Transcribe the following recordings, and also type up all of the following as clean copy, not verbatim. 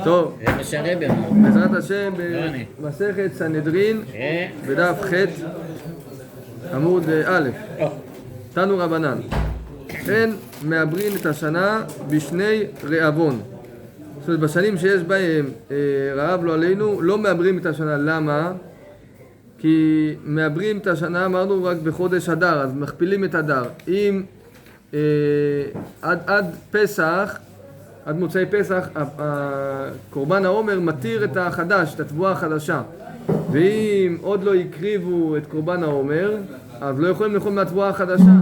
טוב, בעזרת השם במסכת סנהדרין בדף ח' עמוד א', תנו רבנן, אין מעברין את השנה בשני רעבון. זאת אומרת, בשנים שיש בהם רעב לא עלינו לא מעברים את השנה. למה? כי מעברים את השנה אמרנו רק בחודש אדר, אז מכפילים את אדר. אם עד פסח, עד מוצאי פסח, קורבן העומר מתיר את החדש, את התבואה החדשה. ואם עוד לא הקריבו את קורבן העומר, אז לא יכולים לאכול מהתבואה החדשה.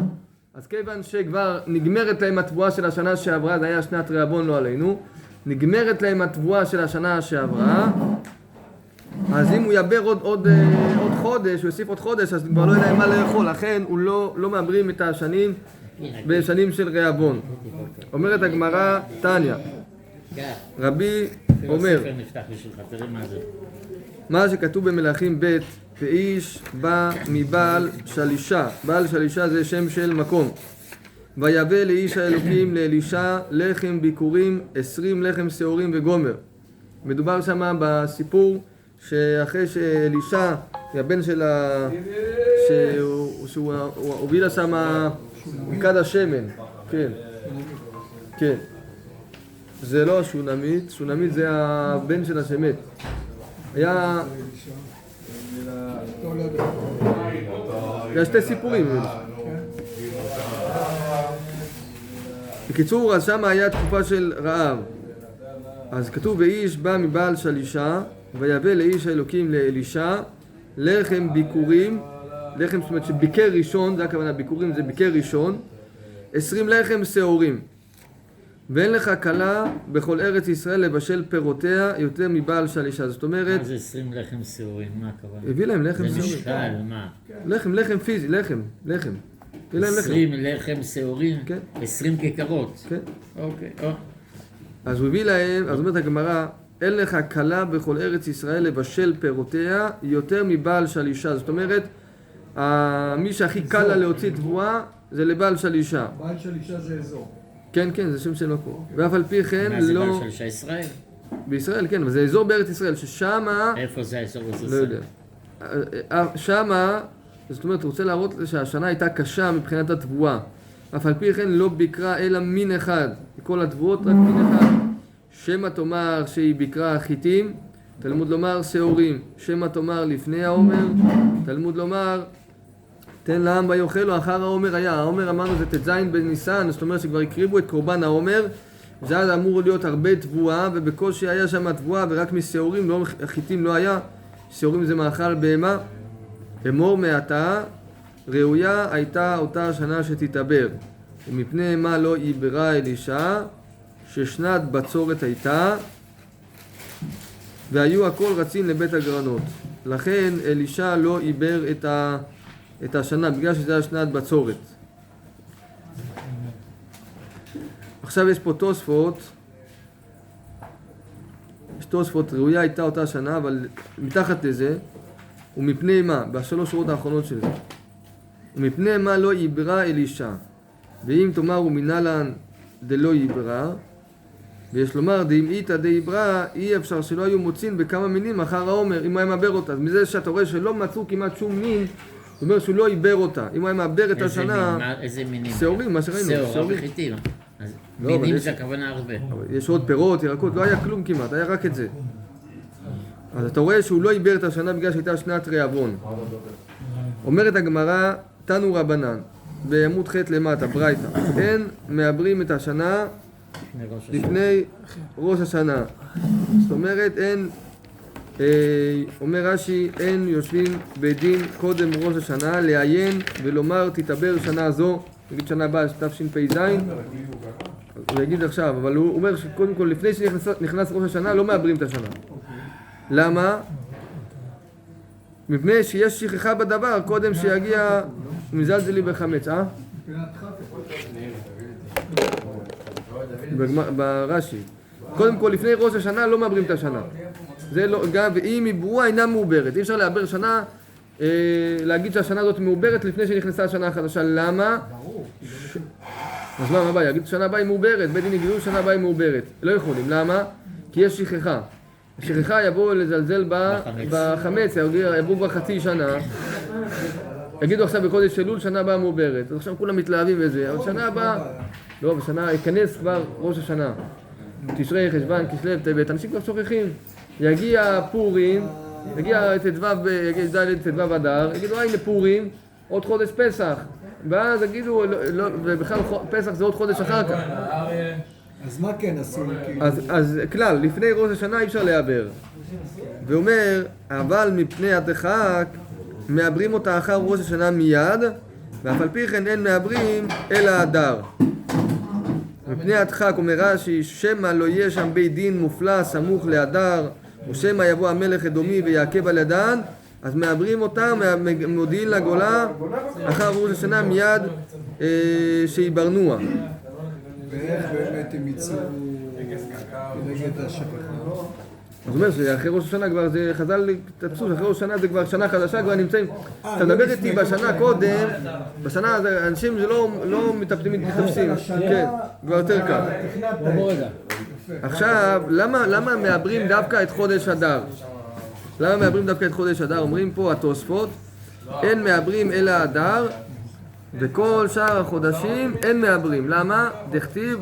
אז כיוון שכבר נגמרת להם התבואה של השנה שעברה, זה היה שנת רעבון לא עלינו, נגמרת להם התבואה של השנה שעברה, אז אם הוא יבר עוד חודש, הוא יוסיף עוד חודש, אז כבר לא יהיה להם מה לאכול. לכן הוא לא מעברים את השנים בשנים של רעבון. אומרת הגמרא, תניא, רבי אומר, מה שכתוב במלכים ב', ואיש בא מבעל שלישה. בעל שלישה זה שם של מקום. ויבא לאיש האלוקים לאלישע לחם ביקורים 20 לחם שעורים וגומר. מדובר שם בסיפור שאחרי שאלישע, הבן שלה, שהוא הוביל שם מכד השמן. כן, כן. זה לא שונמית, שונמית זה הבן שלה שמת. היה שתי סיפורים. בקיצור, אז שם היה תקופה של רעב. אז כתוב, ואיש בא מבעל שלישה, ויבא לאיש האלוקים לאלישע לחם ביקורים, לחם, זאת אומרת שביקר ראשון, זה הכוונה, ביקורים זה ביקר ראשון, 20 לחם שעורים. ואין לך כלה בכל ארץ ישראל לבשל פירותיה יותר מבעל שלישה. זאת אומרת, מה זה 20 לחם שעורים? מה הכוונה? הביא להם לחם שעורים. זה משקל, מה? לחם פיזי, לחם. 20 לחם שעורים? כן. 20 כיכרות? כן. אוקיי. אז הוא הביא להם, אז אומרת הגמרא, אין לך כלה בכל ארץ ישראל לבשל פירותיה יותר מבעל שלישה. זאת אומרת, מי שהכי קל לה להוציא תבואה זה לבעל שלישה. בעל שלישה זה אזור. כן, זה שם של מקום. ואף על פי כן מה זה בעל שלישה? ישראל? בישראל, כן, אבל זה אזור בארץ ישראל, ששמה... איפה זה האזור? לא יודע. שמה, זאת אומרת, רוצה להראות שהשנה הייתה קשה מבחינת התבואה. אף על פי כן לא ביקרה אלא מין אחד. כל התבואות רק מין אחד. שמא תאמר שהיא ביקרה חיטים, תלמוד לומר שעורים. שמא תאמר לפני העומר, תלמוד לומר תן לעם ויאכלו אחר העומר היה. העומר אמרנו זה ט"ז בניסן, זאת אומרת שכבר הקריבו את קורבן העומר, וזה אמור להיות הרבה תבואה, ובקושי היה שם תבואה ורק משעורים, לא חיטים לא היה. שעורים זה מאכל בהמה. אמור מעתה ראויה הייתה אותה שנה שתתעבר, ומפני מה לא עיברה אלישע, ששנת בצורת הייתה והיו הכל רצים לבית הגרנות. לכן אלישע לא עיבר את השנה, בגלל שזה היה שנת בצורת. עכשיו יש פה תוספות, יש תוספות, ראויה הייתה אותה שנה, אבל מתחת לזה, ומפני מה, בשלוש שורות האחרונות של זה, ומפני מה לא עיברה אלישע, ואם תאמר ומנהלן דלא עיברה, ויש לומר דאם איתא דעיברה, אי אפשר שלא היו מוצאים בכמה מינים אחר העומר, אם הוא היה מעבר אותה. אז מזה שאתה רואה שלא מצאו כמעט שום מין, זאת אומרת שהוא לא עיבר אותה. אם הוא היה מעבר את השנה... איזה מינים? שעורים, מה שראינו. שעורים וחיטים. מינים זה הכוונה הרבה. יש עוד פירות, ירקות, לא היה כלום כמעט, היה רק את זה. אז אתה רואה שהוא לא עיבר את השנה בגלל שהייתה שנת רעבון. אומרת הגמרא, תנו רבנן, בעמוד ח' למטה, ברייתא, אין מעברים את השנה לפני ראש השנה. זאת אומרת, אין, אומר רש"י, אין יושבים בדין קודם ראש השנה לעיין ולומר תתעבר שנה זו, נגיד שנה הבאה, תשפ"ז, הוא יגיד עכשיו, אבל הוא אומר שקודם כל לפני שנכנס ראש השנה לא מעברים את השנה. למה? מפני שיש שכחה בדבר קודם שיגיע מזלזלי בחמץ, ברש"י. קודם כל לפני ראש השנה לא מעברים את השנה. זה לא, גם ואם עיברוה אינה מעוברת. אי אפשר לעבר שנה, להגיד שהשנה הזאת מעוברת לפני שנכנסה השנה החדשה. למה? אז מה הבעיה? יגידו שנה הבאה היא מעוברת, בית דין יגידו שנה הבאה היא מעוברת. לא יכולים, למה? כי יש שכחה. השכחה יבואו לזלזל בחמץ, יבואו כבר חצי שנה. יגידו עכשיו בחודש אלול שנה הבאה מעוברת. אז עכשיו כולם מתלהבים וזה, אבל שנה הבאה... לא, בשנה ייכנס כבר ראש השנה. תשרי, חשבן, כסלו, טבת, אנשים כבר שוכחים. יגיע פורים, יגיע ט"ו אדר, יגידו הנה פורים, עוד חודש פסח. ואז יגידו, ובכלל פסח זה עוד חודש אחר כך. אז מה כן עשו? אז כלל, לפני ראש השנה אי אפשר לעבר. ואומר, אבל מפני הדחק, מעברים אותה אחר ראש השנה מיד, ואף על פי כן אין מעברים אלא אדר. מפני הדחק אומר רש"י, שמא לא יהיה שם בית דין מופלא סמוך לאדר, או שמא יבוא המלך אדומי ויעכב על ידן, אז מעברים אותה, מודיעין לגולה, אחר ראש השנה מיד שיברנוע. ואיך באמת הם יצאו נגד השכחה? זאת אומרת שאחרי ראש השנה כבר זה חז"ל תפסו, אחרי ראש השנה זה כבר שנה חדשה, כבר נמצאים. אתה מדבר איתי בשנה קודם, בשנה אנשים לא מתאפסים, כן, כבר יותר קל. עכשיו, למה מעברים דווקא את חודש אדר? למה מעברים דווקא את חודש אדר? אומרים פה התוספות, אין מעברים אלא אדר, וכל שאר החודשים אין מעברים. למה? דכתיב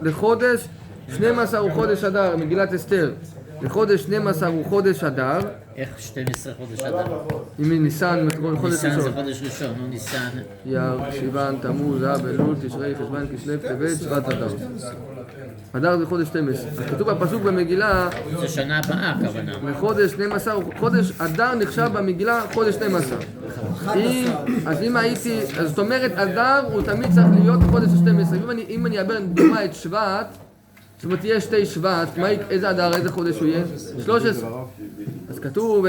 לחודש 12 הוא חודש אדר, מגילת אסתר. לחודש 12 הוא חודש אדר. איך 12 חודש אדר? אם ניסן, חודש ראשון. ניסן זה חודש ראשון, נו ניסן. אייר, סיוון, תמוז, אב, אלול, תשרי, חשבן, כסלו, טבת, שבט אדר. אדר זה חודש 12. אז כתוב בפסוק במגילה... זה שנה הבאה הכוונה. לחודש 12, חודש אדר נחשב במגילה חודש 12. אז אם הייתי... אז זאת אומרת, אדר הוא תמיד צריך להיות חודש ה-12. אם אני אעבר דוגמה את שבט, זאת אומרת, יש 2 שבט, איזה אדר, איזה חודש הוא יהיה? 13. אז כתוב,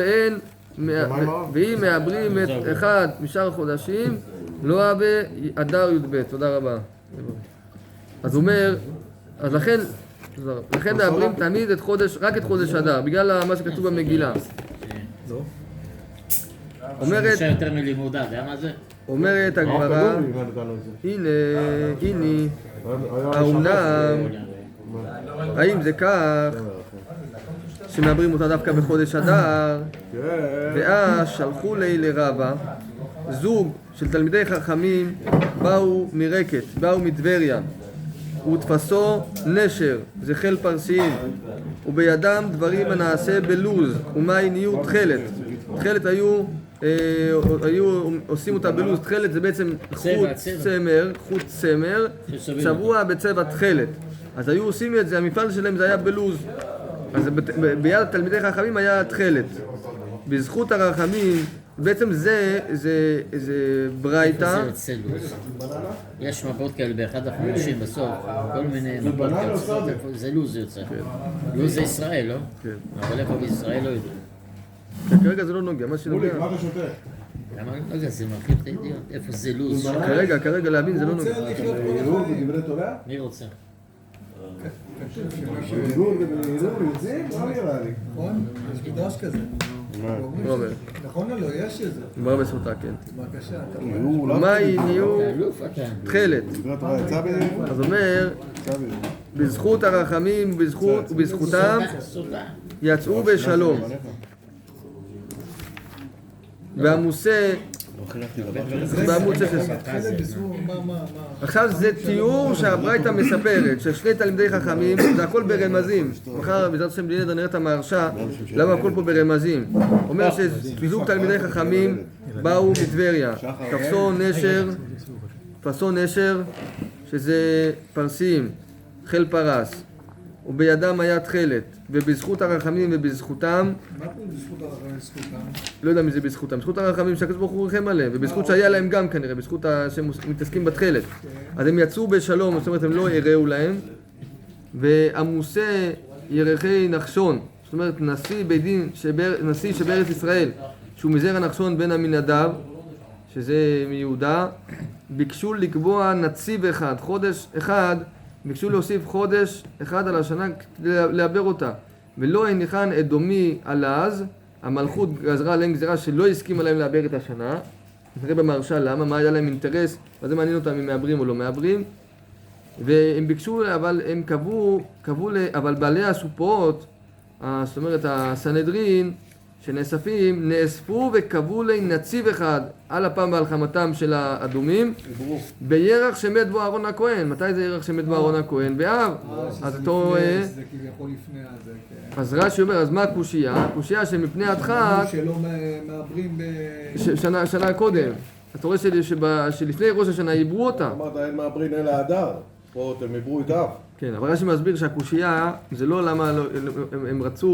ואם מעברים את אחד משאר החודשים, לא אבה אדר י"ב. תודה רבה. אז הוא אומר, אז לכן מעברים תמיד רק את חודש אדר, בגלל מה שכתוב במגילה. אומרת... יותר מלימודה, אתה יודע מה זה? אומרת הגמרא, הנה, האומנם, האם זה כך שמעברים אותה דווקא בחודש אדר? ואז שלחו לי לרבה, זוג של תלמידי חכמים באו מרקת, באו מטבריה, ותפסו נשר, זה חיל פרסיים, ובידם דברים הנעשה בלוז, ומים נהיו תכלת. תכלת היו עושים אותה בלוז, תכלת זה בעצם חוט צמר, צבוע בצבע תכלת. אז היו עושים את זה, המפעל שלהם זה היה בלוז. אז ביד תלמידי חכמים היה תכלת. בזכות הרחמים, בעצם זה ברייתא. יש מפות כאלה באחד החודשים בסוף, כל מיני מפות כאלה, זה לוז יוצא. לוז זה ישראל, לא? כן. אבל איפה בישראל לא יודעים. כרגע זה לא נוגע, מה שנוגע. מה אתה שותה? למה לא נוגע? זה מרחיב את הידיעות. איפה זה לוז? כרגע להבין זה לא נוגע. דברי תורה? מי רוצה? נכון? יש מדרש כזה. נכון או לא? יש את זה. כבר בסוטה, כן. בבקשה. מים נהיו אלוף אתה. תכלת. אז אומר, בזכות הרחמים ובזכותם יצאו בשלום. והמוסה בעמוד 16. עכשיו זה תיאור שהברייתא מספרת של 2 תלמידי חכמים, זה הכל ברמזים. מחר בעזרת השם בלי נדר נראה את המהרש"א, למה הכל פה ברמזים. אומר שזוג תלמידי חכמים באו מטבריה, תפסו נשר, שזה פרסים, חיל פרס, ובידם היה תכלת, ובזכות הרחמים ובזכותם, מה פה בזכות הרחמים ובזכותם? לא יודע מי זה בזכותם, בזכות הרחמים שהקדוש ברוך הוא ריחם עליהם, ובזכות שהיה להם גם כנראה, בזכות שהם מתעסקים בתכלת. אז הם יצאו בשלום, זאת אומרת הם לא הראו להם, ועמוסי ירחי נחשון, זאת אומרת נשיא בית דין, נשיא שבארץ ישראל, שהוא מזרע נחשון בן עמינדב, שזה מיהודה, ביקשו לקבוע נציב אחד, חודש אחד, ביקשו להוסיף חודש אחד על השנה כדי לעבר אותה, ולא הניחן אדומי על אז, המלכות גזרה עליהם גזירה שלא הסכימה להם לעבר את השנה. נראה במהרש"א למה, מה היה להם אינטרס, וזה מעניין אותם אם מעברים או לא מעברים. והם ביקשו, אבל הם קבעו, אבל בעלי הסופות, זאת אומרת הסנהדרין, שנאספים, נאספו וקבעו לנציב אחד על אפם ועל חמתם של האדומים בירח שמת בו אהרון הכהן. מתי זה ירח שמת בו אהרון הכהן? באב. אז אתה רואה, זה כביכול לפני הזה, כן. אז רש"י אומר, אז מה הקושייה? הקושייה שמפני הדחק שלא מעברים שנה קודם. אתה רואה שלפני ראש השנה עיברו אותה. אמרת אין מעברין אלא הדר, פה אתם עיברו את אב. כן, אבל רש"י מסביר שהקושייה זה לא למה הם רצו,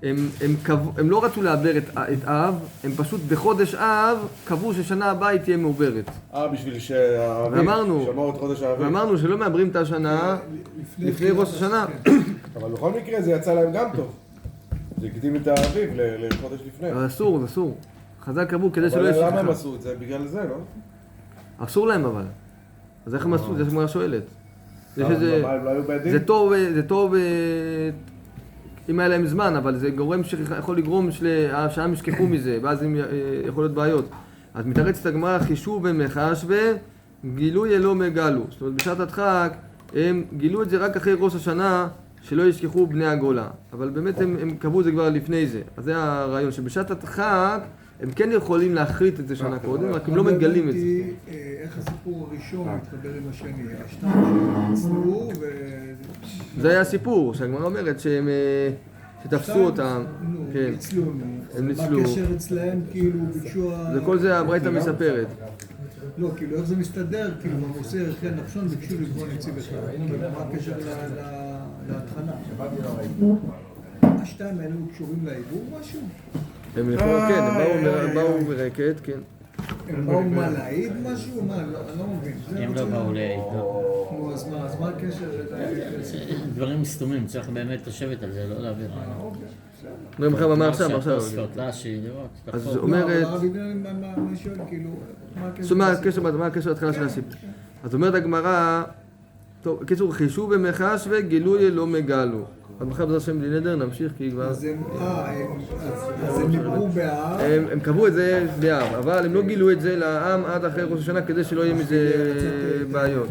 הם לא רצו לעבר את אב, הם פשוט בחודש אב קבעו ששנה הבאה היא תהיה מעוברת. בשביל שהאביב שמור את חודש האביב. ואמרנו שלא מעברים את השנה לפני ראש השנה. אבל בכל מקרה זה יצא להם גם טוב. זה הקדים את האביב לחודש לפני. אבל אסור, אסור. חז"ל קבעו כדי שלא אבל למה הם עשו את זה? בגלל זה, לא? אסור להם אבל. אז איך הם עשו? זה כמו השואלת. זה טוב אם היה להם זמן, אבל זה גורם שיכול לגרום שהעם ישכחו מזה, ואז יכול להיות בעיות. אז מתרצת הגמרא חישוב ומחש וגילוי אלו מגלו. זאת אומרת, בשעת הדחק הם גילו את זה רק אחרי ראש השנה, שלא ישכחו בני הגולה. אבל באמת הם קבעו את זה כבר לפני זה. אז זה הרעיון, שבשעת הדחק הם כן יכולים להחליט את זה שנה קודם, רק הם לא מגלים את זה. איך הסיפור הראשון מתחבר עם השני? השניים שצלו ו... זה היה הסיפור, שהגמרא אומרת שהם שתפסו אותם. כן. הם ניצלו. מה הקשר אצלהם, כאילו, ביקשו... וכל זה הברייתא מספרת. לא, כאילו, איך זה מסתדר? כאילו, במוסר, כן, נחשון ביקשו לגבול נציב אחד. מה הקשר להתחנה? השתיים האלו קשורים לעיבור משהו? הם כן, הם באו מרקת, כן. הם באו מה, להעיד משהו? מה, אני לא מבין. הם לא באו להעיד, לא. נו, אז מה הקשר? דברים סתומים, צריך באמת לשבת על זה, לא להעביר. מה עכשיו? אז זאת אומרת... אני שואל, כאילו, מה הקשר להתחלה של הסיפור? אז אומרת הגמרא, טוב, קיצור, חישוב ומחש וגילוי אלו מגלו. אז מחר בעזרת השם בלי נדר, נמשיך כי כבר... אז הם דיברו באב. הם קבעו את זה באב, אבל הם לא גילו את זה לעם עד אחרי ראש השנה כדי שלא יהיה מזה בעיות.